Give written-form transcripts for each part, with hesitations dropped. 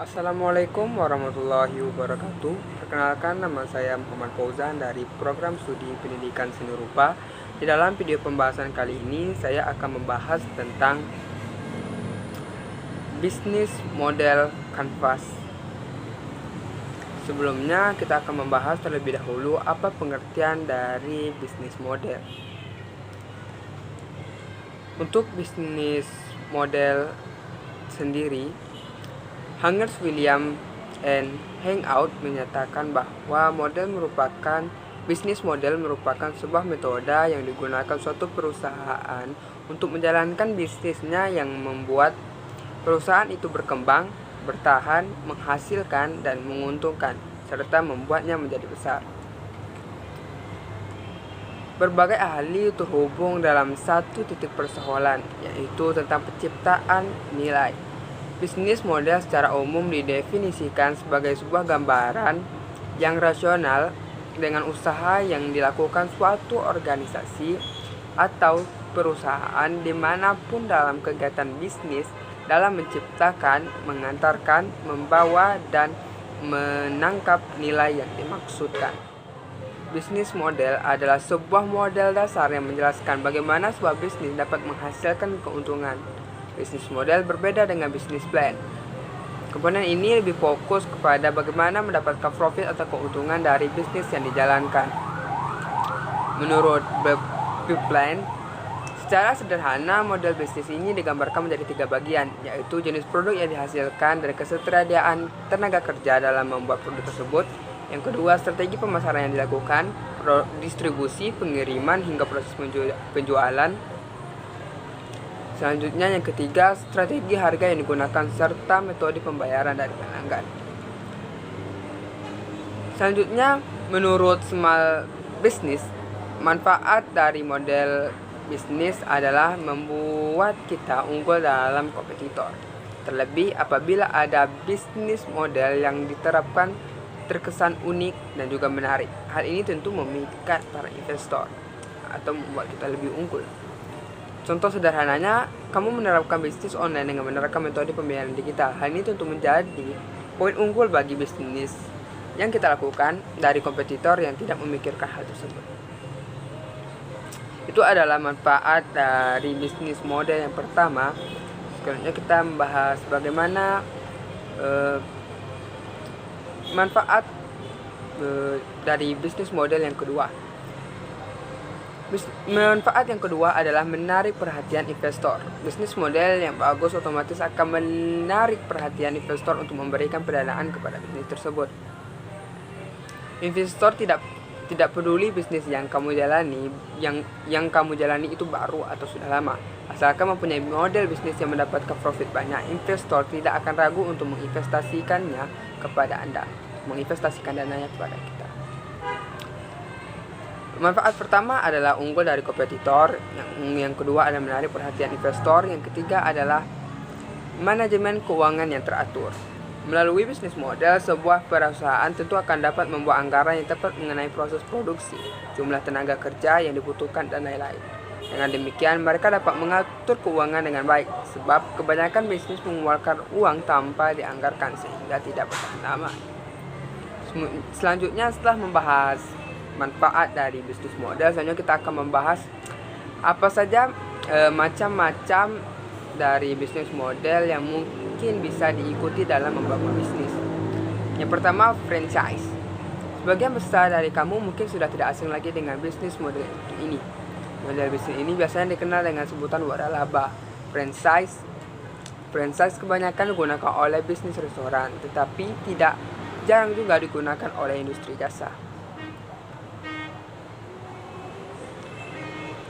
Assalamualaikum warahmatullahi wabarakatuh. Perkenalkan, nama saya Muhammad Fauzan dari program studi pendidikan seni rupa. Di dalam video pembahasan kali ini saya akan membahas tentang bisnis model kanvas. Sebelumnya kita akan membahas terlebih dahulu apa pengertian dari bisnis model. Untuk bisnis model sendiri, Hangers William and Hangout menyatakan bahwa bisnis model merupakan sebuah metode yang digunakan suatu perusahaan untuk menjalankan bisnisnya yang membuat perusahaan itu berkembang, bertahan, menghasilkan, dan menguntungkan, serta membuatnya menjadi besar. Berbagai ahli terhubung dalam satu titik persoalan, yaitu tentang penciptaan nilai. Bisnis model secara umum didefinisikan sebagai sebuah gambaran yang rasional dengan usaha yang dilakukan suatu organisasi atau perusahaan dimanapun dalam kegiatan bisnis dalam menciptakan, mengantarkan, membawa, dan menangkap nilai yang dimaksudkan. Bisnis model adalah sebuah model dasar yang menjelaskan bagaimana sebuah bisnis dapat menghasilkan keuntungan. Bisnis model berbeda dengan bisnis plan. Komponen ini lebih fokus kepada bagaimana mendapatkan profit atau keuntungan dari bisnis yang dijalankan. Menurut plan, secara sederhana model bisnis ini digambarkan menjadi 3 bagian, yaitu jenis produk yang dihasilkan dan ketersediaan tenaga kerja dalam membuat produk tersebut. Yang kedua, strategi pemasaran yang dilakukan, distribusi, pengiriman, hingga proses penjualan. Selanjutnya, yang ketiga, strategi harga yang digunakan serta metode pembayaran dari pelanggan. Selanjutnya, menurut Small Business, manfaat dari model bisnis adalah membuat kita unggul dalam kompetitor. Terlebih apabila ada bisnis model yang diterapkan terkesan unik dan juga menarik. Hal ini tentu memikat para investor atau membuat kita lebih unggul. Contoh sederhananya, kamu menerapkan bisnis online dengan menerapkan metode pembayaran digital. Hal ini tentu menjadi poin unggul bagi bisnis yang kita lakukan dari kompetitor yang tidak memikirkan hal tersebut. Itu adalah manfaat dari bisnis model yang pertama. Selanjutnya kita membahas bagaimana manfaat dari bisnis model yang kedua. Manfaat yang kedua adalah menarik perhatian investor. Bisnis model yang bagus otomatis akan menarik perhatian investor untuk memberikan pendanaan kepada bisnis tersebut. Investor tidak peduli bisnis yang kamu jalani, yang kamu jalani itu baru atau sudah lama. Asalkan mempunyai model bisnis yang mendapatkan profit banyak, investor tidak akan ragu untuk menginvestasikannya kepada Anda, menginvestasikan dananya kepada kita. Manfaat pertama adalah unggul dari kompetitor, yang kedua adalah menarik perhatian investor, yang ketiga adalah manajemen keuangan yang teratur. Melalui bisnis model, sebuah perusahaan tentu akan dapat membuat anggaran yang tepat mengenai proses produksi, jumlah tenaga kerja yang dibutuhkan, dan lain-lain. Dengan demikian, mereka dapat mengatur keuangan dengan baik, sebab kebanyakan bisnis mengeluarkan uang tanpa dianggarkan sehingga tidak bertahan lama. Selanjutnya, setelah membahas manfaat dari bisnis model, selanjutnya kita akan membahas apa saja macam-macam dari bisnis model yang mungkin bisa diikuti dalam membangun bisnis. Yang pertama, franchise. Sebagian besar dari kamu mungkin sudah tidak asing lagi dengan bisnis model ini. Model bisnis ini biasanya dikenal dengan sebutan waralaba. Franchise kebanyakan digunakan oleh bisnis restoran, tetapi jarang juga digunakan oleh industri jasa.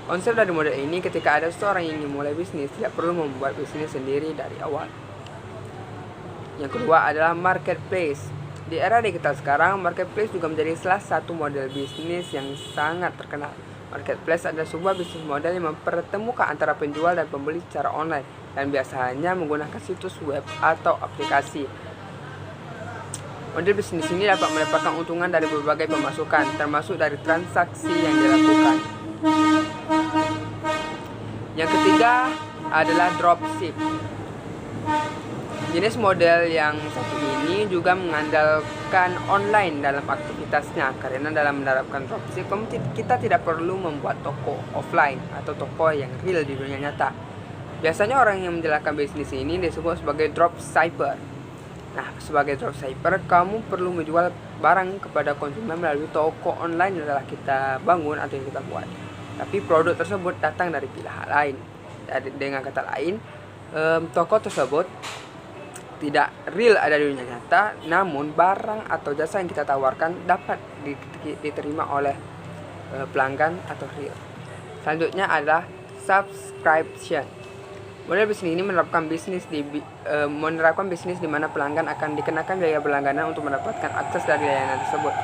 Konsep dari model ini, ketika ada seseorang yang ingin mulai bisnis, tidak perlu membuat bisnis sendiri dari awal. Yang kedua adalah marketplace. Di era digital sekarang, marketplace juga menjadi salah satu model bisnis yang sangat terkenal. Marketplace adalah sebuah bisnis model yang mempertemukan antara penjual dan pembeli secara online, dan biasanya menggunakan situs web atau aplikasi. Model bisnis ini dapat mendapatkan keuntungan dari berbagai pemasukan, termasuk dari transaksi yang dilakukan. Yang ketiga adalah dropship. Jenis model yang satu ini juga mengandalkan online dalam aktivitasnya, karena dalam menerapkan dropship kita tidak perlu membuat toko offline atau toko yang real di dunia nyata. Biasanya orang yang menjalankan bisnis ini disebut sebagai dropshipper. Nah, sebagai dropshipper, kamu perlu menjual barang kepada konsumen melalui toko online yang telah kita bangun atau yang kita buat. Tapi produk tersebut datang dari pihak lain. Dengan kata lain, toko tersebut tidak real ada di dunia nyata, namun barang atau jasa yang kita tawarkan dapat diterima oleh pelanggan atau real. Selanjutnya adalah subscription. Model bisnis ini menerapkan bisnis di mana pelanggan akan dikenakan biaya berlangganan untuk mendapatkan akses dari layanan tersebut.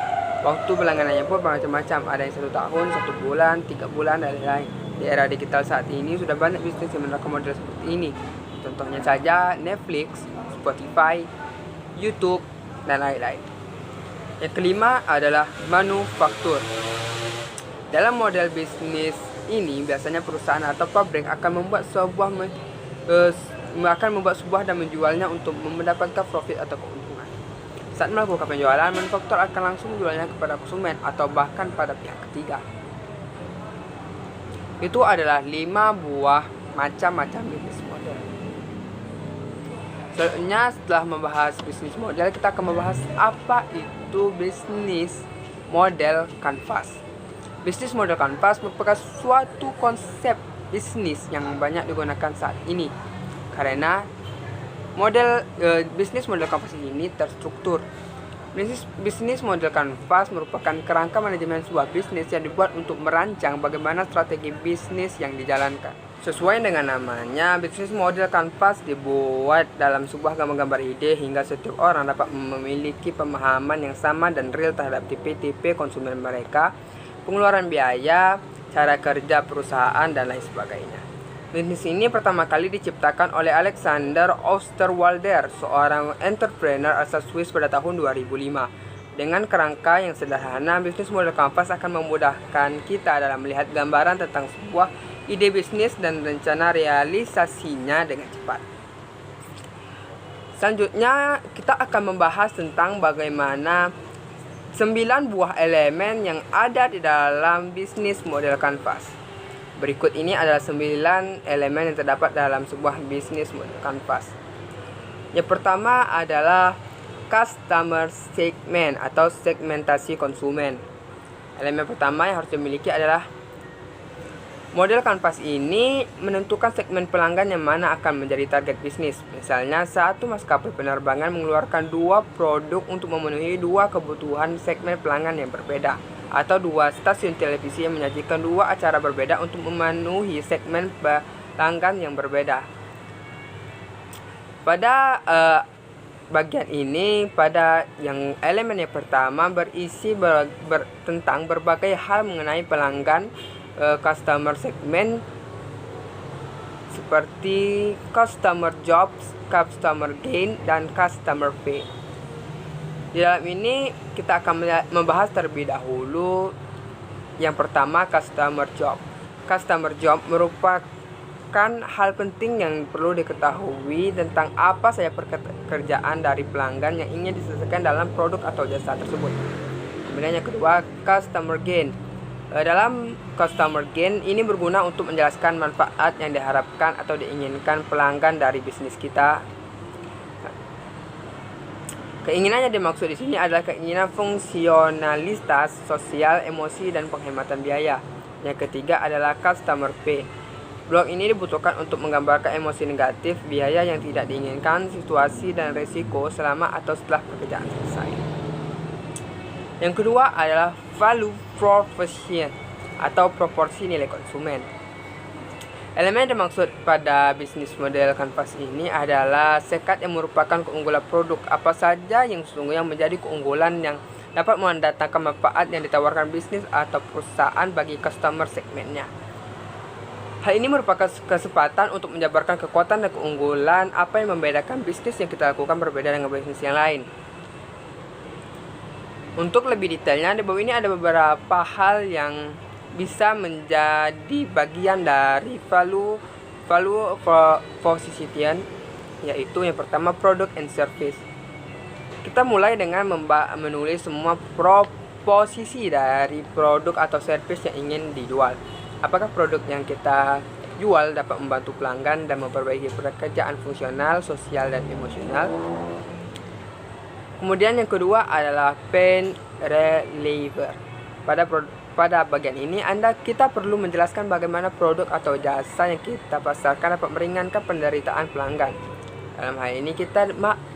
Waktu berlangganannya pun bermacam-macam, ada yang 1 tahun, 1 bulan, 3 bulan, dan lain-lain. Di era digital saat ini sudah banyak bisnis yang menerapkan model seperti ini. Contohnya saja Netflix, Spotify, YouTube, dan lain-lain. Yang kelima adalah manufaktur. Dalam model bisnis ini biasanya perusahaan atau pabrik akan membuat sebuah dan menjualnya untuk mendapatkan profit atau keuntungan. Saat melakukan penjualan, manufaktur akan langsung menjualnya kepada konsumen atau bahkan pada pihak ketiga. Itu adalah 5 buah macam-macam bisnis model. Selanjutnya, setelah membahas bisnis model, kita akan membahas apa itu bisnis model kanvas. Bisnis model kanvas merupakan suatu konsep bisnis yang banyak digunakan saat ini, karena bisnis model kanvas ini terstruktur. Bisnis model kanvas merupakan kerangka manajemen sebuah bisnis yang dibuat untuk merancang bagaimana strategi bisnis yang dijalankan. Sesuai dengan namanya, bisnis model kanvas dibuat dalam sebuah gambar-gambar ide hingga setiap orang dapat memiliki pemahaman yang sama dan real terhadap tipe-tipe konsumen mereka, pengeluaran biaya, cara kerja perusahaan, dan lain sebagainya. Bisnis ini pertama kali diciptakan oleh Alexander Osterwalder, seorang entrepreneur asal Swiss pada tahun 2005. Dengan kerangka yang sederhana, bisnis model kanvas akan memudahkan kita dalam melihat gambaran tentang sebuah ide bisnis dan rencana realisasinya dengan cepat. Selanjutnya, kita akan membahas tentang bagaimana 9 buah elemen yang ada di dalam bisnis model kanvas. Berikut ini adalah 9 elemen yang terdapat dalam sebuah bisnis model kanvas. Yang pertama adalah customer segment atau segmentasi konsumen. Elemen pertama yang harus dimiliki adalah model kanvas ini menentukan segmen pelanggan yang mana akan menjadi target bisnis. Misalnya, satu maskapai penerbangan mengeluarkan 2 produk untuk memenuhi 2 kebutuhan segmen pelanggan yang berbeda, atau 2 stasiun televisi yang menyajikan 2 acara berbeda untuk memenuhi segmen pelanggan yang berbeda. Pada bagian ini, pada yang elemen yang pertama berisi tentang berbagai hal mengenai pelanggan customer segment, seperti customer jobs, customer gain, dan customer pay. Di dalam ini kita akan membahas terlebih dahulu yang pertama, customer job. Customer job merupakan hal penting yang perlu diketahui tentang apa saja pekerjaan dari pelanggan yang ingin diselesaikan dalam produk atau jasa tersebut. Kemudian yang kedua, customer gain. Dalam customer gain ini berguna untuk menjelaskan manfaat yang diharapkan atau diinginkan pelanggan dari bisnis kita. Keinginan yang dimaksud di sini adalah keinginan fungsionalitas, sosial, emosi, dan penghematan biaya. Yang ketiga adalah customer pay. Blok ini dibutuhkan untuk menggambarkan emosi negatif, biaya yang tidak diinginkan, situasi dan risiko selama atau setelah pekerjaan selesai. Yang kedua adalah value proposition atau proporsi nilai konsumen. Elemen yang dimaksud pada bisnis model kanvas ini adalah sekat yang merupakan keunggulan produk apa saja yang sesungguhnya menjadi keunggulan yang dapat mendatangkan manfaat yang ditawarkan bisnis atau perusahaan bagi customer segmennya. Hal ini merupakan kesempatan untuk menjabarkan kekuatan dan keunggulan apa yang membedakan bisnis yang kita lakukan berbeda dengan bisnis yang lain. Untuk lebih detailnya, di bawah ini ada beberapa hal yang bisa menjadi bagian dari value proposition. yaitu yang pertama product and service. Kita mulai dengan menulis semua proposisi dari produk atau service yang ingin dijual. Apakah produk yang kita jual dapat membantu pelanggan dan memperbaiki pekerjaan fungsional, sosial, dan emosional. Kemudian yang kedua adalah pain reliever. Pada bagian ini kita perlu menjelaskan bagaimana produk atau jasa yang kita pasarkan dapat meringankan penderitaan pelanggan. Dalam hal ini kita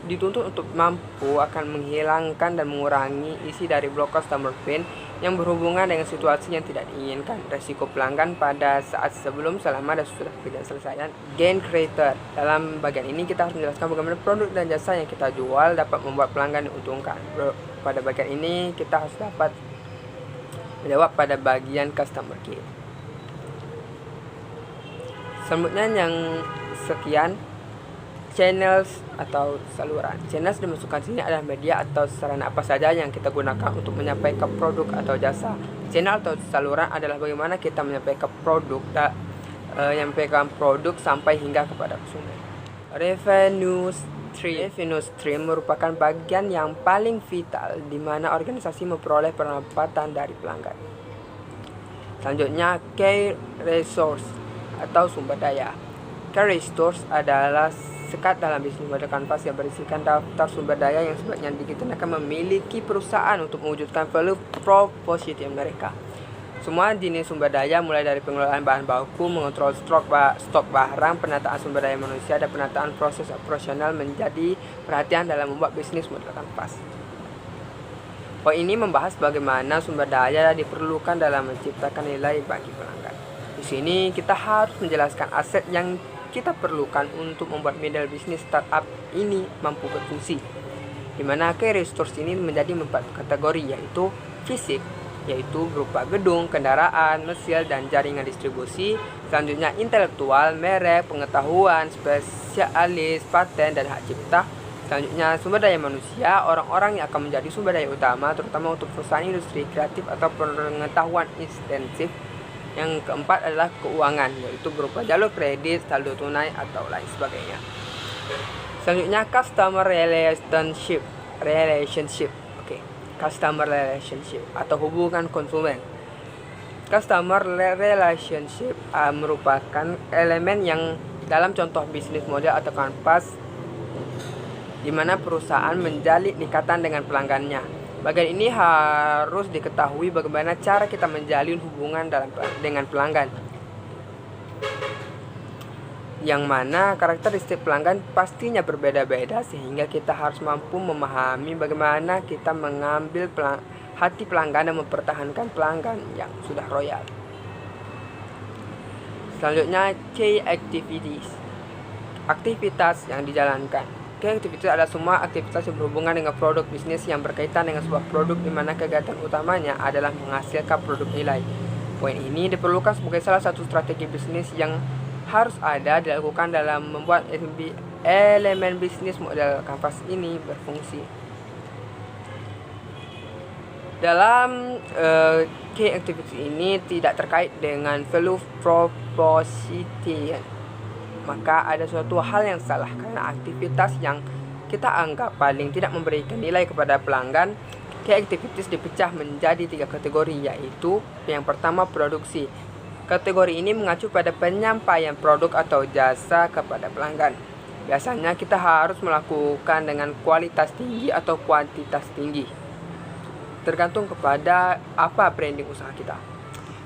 dituntut untuk mampu akan menghilangkan dan mengurangi isi dari blok customer pain yang berhubungan dengan situasi yang tidak diinginkan, resiko pelanggan pada saat sebelum, selama, dan sesudah pekerjaan selesai. Gain creator. Dalam bagian ini kita harus menjelaskan bagaimana produk dan jasa yang kita jual dapat membuat pelanggan diuntungkan. Pada bagian ini kita harus dapat menjawab pada bagian customer care. Selanjutnya yang sekian, channels atau saluran. Channels dimasukkan sini adalah media atau sarana apa saja yang kita gunakan untuk menyampaikan produk atau jasa. Channel atau saluran adalah bagaimana kita menyampaikan produk sampai hingga kepada konsumen. Revenue stream merupakan bagian yang paling vital di mana organisasi memperoleh pendapatan dari pelanggan. Selanjutnya, key resource atau sumber daya. Key resource adalah sekat dalam bisnis model kanvas yang berisikan daftar sumber daya yang sebaiknya digunakan memiliki perusahaan untuk mewujudkan value proposition mereka. Semua jenis sumber daya mulai dari pengelolaan bahan baku, mengontrol stok barang, penataan sumber daya manusia, dan penataan proses operasional menjadi perhatian dalam membuat bisnis model kanvas. Poin ini membahas bagaimana sumber daya diperlukan dalam menciptakan nilai bagi pelanggan. Di sini kita harus menjelaskan aset yang kita perlukan untuk membuat model bisnis startup ini mampu berfungsi, di mana key resource ini menjadi 4 kategori, yaitu fisik, yaitu berupa gedung, kendaraan, mesin, dan jaringan distribusi. Selanjutnya intelektual, merek, pengetahuan, spesialis, paten, dan hak cipta. Selanjutnya sumber daya manusia, orang-orang yang akan menjadi sumber daya utama, terutama untuk perusahaan industri kreatif atau pengetahuan intensif. Yang keempat adalah keuangan, yaitu berupa jalur kredit, saldo tunai, atau lain sebagainya. Selanjutnya customer relationship. Customer relationship atau hubungan konsumen. Customer relationship merupakan elemen yang dalam contoh bisnis model atau kanvas di mana perusahaan menjalin ikatan dengan pelanggannya. Bagian ini harus diketahui bagaimana cara kita menjalin hubungan dengan pelanggan, yang mana karakteristik pelanggan pastinya berbeda-beda, sehingga kita harus mampu memahami bagaimana kita mengambil hati pelanggan dan mempertahankan pelanggan yang sudah royal. Selanjutnya, key activities. Aktivitas yang dijalankan. Key activities adalah semua aktivitas yang berhubungan dengan produk bisnis yang berkaitan dengan sebuah produk, di mana kegiatan utamanya adalah menghasilkan produk nilai. Poin ini diperlukan sebagai salah satu strategi bisnis yang harus dilakukan dalam membuat elemen bisnis model kanvas ini berfungsi. Dalam key activity ini tidak terkait dengan value proposition, maka ada suatu hal yang salah karena aktivitas yang kita anggap paling tidak memberikan nilai kepada pelanggan. Key activities dipecah menjadi 3 kategori, yaitu yang pertama produksi. Kategori ini mengacu pada penyampaian produk atau jasa kepada pelanggan. Biasanya kita harus melakukan dengan kualitas tinggi atau kuantitas tinggi, tergantung kepada apa branding usaha kita.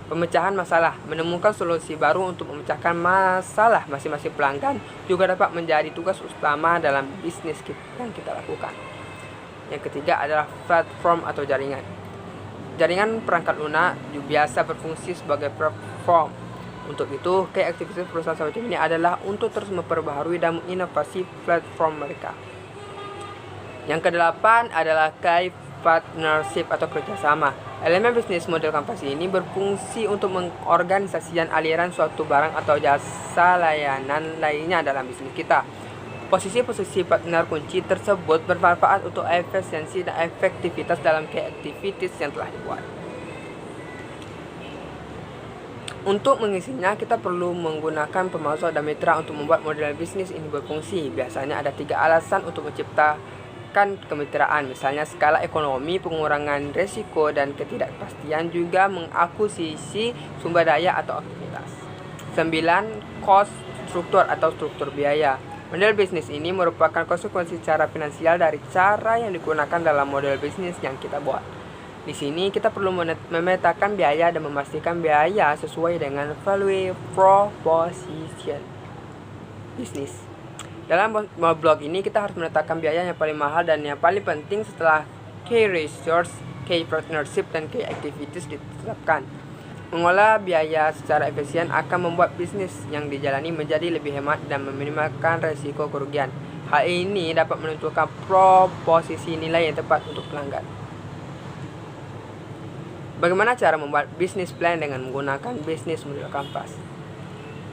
Pemecahan masalah, menemukan solusi baru untuk memecahkan masalah masing-masing pelanggan juga dapat menjadi tugas utama dalam bisnis yang kita lakukan. Yang ketiga adalah platform atau jaringan. Jaringan perangkat lunak biasa berfungsi sebagai platform. Untuk itu, key aktivitas perusahaan semacam ini adalah untuk terus memperbaharui dan menginovasi platform mereka. Yang kedelapan adalah key partnership atau kerjasama. Elemen bisnis model kanvas ini berfungsi untuk mengorganisasikan aliran suatu barang atau jasa layanan lainnya dalam bisnis kita. Posisi-posisi partner kunci tersebut bermanfaat untuk efisiensi dan efektivitas dalam key activities yang telah dibuat. Untuk mengisinya, kita perlu menggunakan pemasok dan mitra untuk membuat model bisnis ini berfungsi. Biasanya ada 3 alasan untuk menciptakan kemitraan, misalnya skala ekonomi, pengurangan risiko dan ketidakpastian, juga mengakuisisi sumber daya atau aktivitas. 9. Cost struktur atau struktur biaya. Model bisnis ini merupakan konsekuensi cara finansial dari cara yang digunakan dalam model bisnis yang kita buat. Di sini kita perlu memetakan biaya dan memastikan biaya sesuai dengan value proposition bisnis. Dalam blog ini kita harus menetapkan biaya yang paling mahal dan yang paling penting setelah key resource, key partnership, dan key activities ditetapkan. Mengolah biaya secara efisien akan membuat bisnis yang dijalani menjadi lebih hemat dan meminimalkan risiko kerugian. Hal ini dapat menentukan proposisi nilai yang tepat untuk pelanggan. Bagaimana cara membuat bisnis plan dengan menggunakan bisnis model Canvas?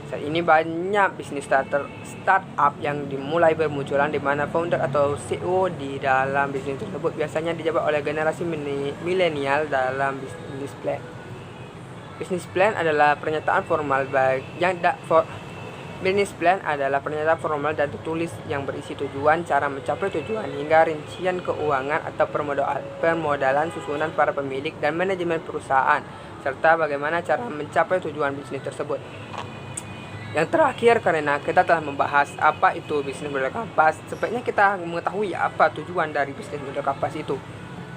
Saat ini banyak bisnis startup yang dimulai bermunculan di mana founder atau CEO di dalam bisnis tersebut biasanya dijabat oleh generasi milenial dalam bisnis plan. Bisnis plan adalah pernyataan formal dan tertulis yang berisi tujuan, cara mencapai tujuan, hingga rincian keuangan atau permodalan, susunan para pemilik dan manajemen perusahaan, serta bagaimana cara mencapai tujuan bisnis tersebut. Yang terakhir, karena kita telah membahas apa itu bisnis model Canvas, sebaiknya kita mengetahui apa tujuan dari bisnis model Canvas itu.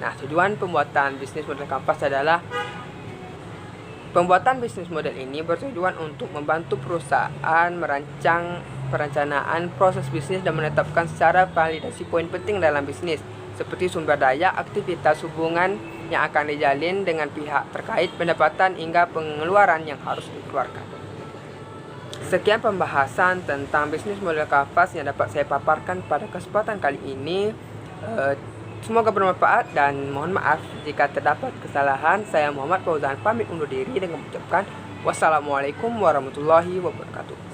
Nah, tujuan pembuatan bisnis model Canvas adalah pembuatan bisnis model ini bertujuan untuk membantu perusahaan merancang perencanaan proses bisnis dan menetapkan secara validasi poin penting dalam bisnis, seperti sumber daya, aktivitas, hubungan yang akan dijalin dengan pihak terkait, pendapatan, hingga pengeluaran yang harus dikeluarkan. Sekian pembahasan tentang bisnis model Canvas yang dapat saya paparkan pada kesempatan kali ini. Semoga bermanfaat dan mohon maaf jika terdapat kesalahan. Saya Muhammad Fauzan pamit undur diri dengan mengucapkan wassalamualaikum warahmatullahi wabarakatuh.